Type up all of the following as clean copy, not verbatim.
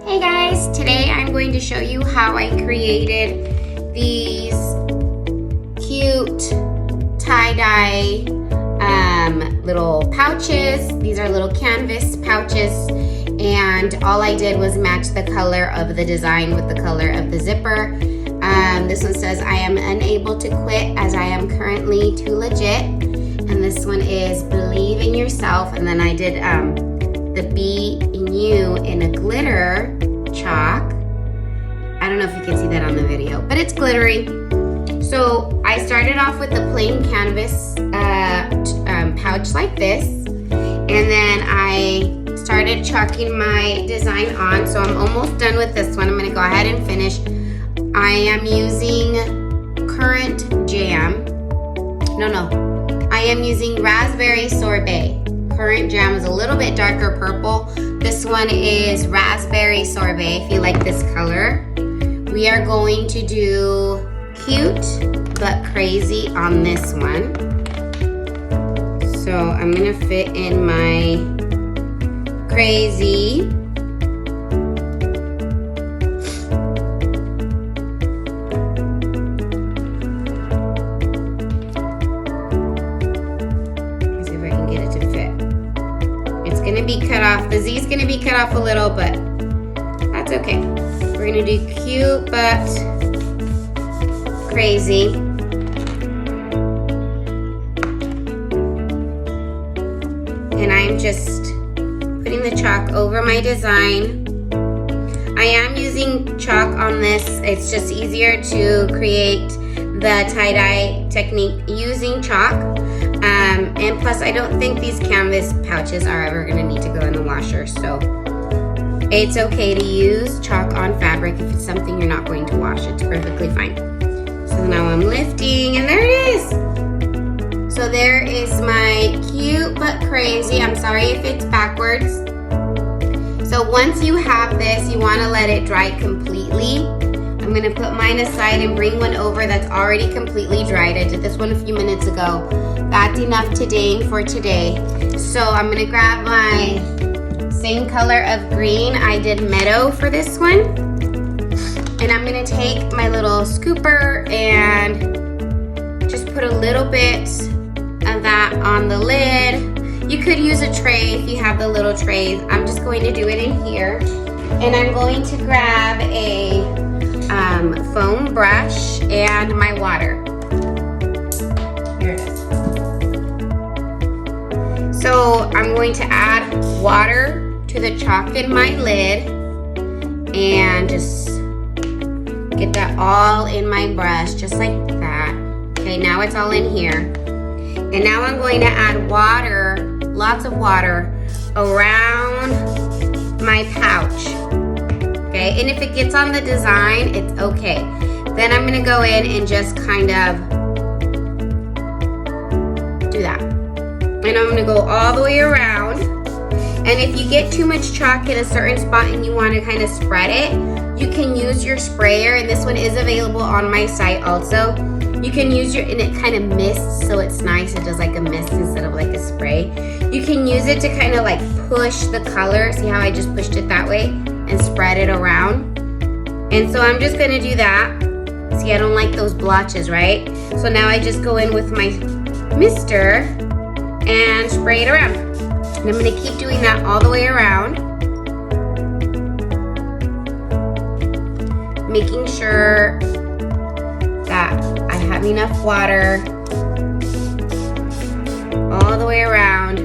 Hey guys, today I'm going to show you how I created these cute tie-dye little pouches. These are little canvas pouches, and all I did was match the color of the design with the color of the zipper. This one says, I am unable to quit as I am currently too legit. And this one is believe in yourself. And then I did the be in you in a glitter chalk. I don't know if you can see that on the video, but it's glittery. So I started off with the plain canvas pouch like this, and then I started chalking my design on. So I'm almost done with this one. I'm gonna go ahead and finish. I am using currant jam. I am using raspberry sorbet. Currant jam is a little bit darker purple. This one is raspberry sorbet, if you like this color. We are going to do cute but crazy on this one. So I'm gonna fit in my crazy. Let's see if I can get it to fit. It's gonna be cut off. The Z is gonna be cut off a little, but that's okay. We're gonna do cute but crazy. And I'm just putting the chalk over my design. I am using chalk on this. It's just easier to create the tie-dye technique using chalk. And plus, I don't think these canvas pouches are ever gonna need to go in the washer, so it's okay to use chalk on fabric if it's something you're not going to wash. It's perfectly fine. So now I'm lifting, and there it is. So there is my cute but crazy. I'm sorry if it's backwards. So once you have this, you wanna let it dry completely. I'm gonna put mine aside and bring one over that's already completely dried. I did this one a few minutes ago. That's enough for today. So I'm gonna grab my same color of green. I did meadow for this one. And I'm gonna take my little scooper and just put a little bit of that on the lid. You could use a tray if you have the little trays. I'm just going to do it in here. And I'm going to grab a foam brush and my water. Here it is. So I'm going to add water to the chalk in my lid and just get that all in my brush, just like that. Okay, now it's all in here. And now I'm going to add water, lots of water, around my pouch. Okay, and if it gets on the design, it's okay. Then I'm gonna go in and just kind of do that. And I'm gonna go all the way around. And if you get too much chalk in a certain spot and you wanna kind of spread it, you can use your sprayer, and this one is available on my site also. You can use and it kind of mists, so it's nice. It does like a mist instead of like a spray. You can use it to kind of like push the color. See how I just pushed it that way and spread it around? And so I'm just gonna do that. See, I don't like those blotches, right? So now I just go in with my mister and spray it around. And I'm gonna keep doing that all the way around. Making sure that I have enough water all the way around.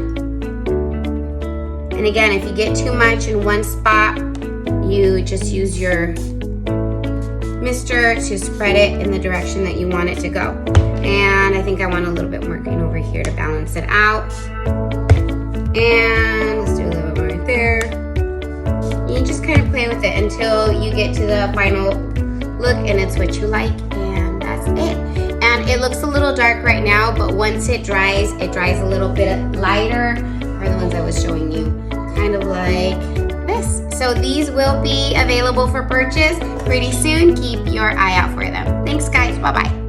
And again, if you get too much in one spot, you just use your mister to spread it in the direction that you want it to go. And I think I want a little bit more green over here to balance it out. And let's do a little bit more right there. You just kind of play with it until you get to the final look and it's what you like, and that's it. And it looks a little dark right now, but once it dries a little bit lighter, are the ones I was showing you, kind of like this. So these will be available for purchase pretty soon. Keep your eye out for them. Thanks guys, bye-bye.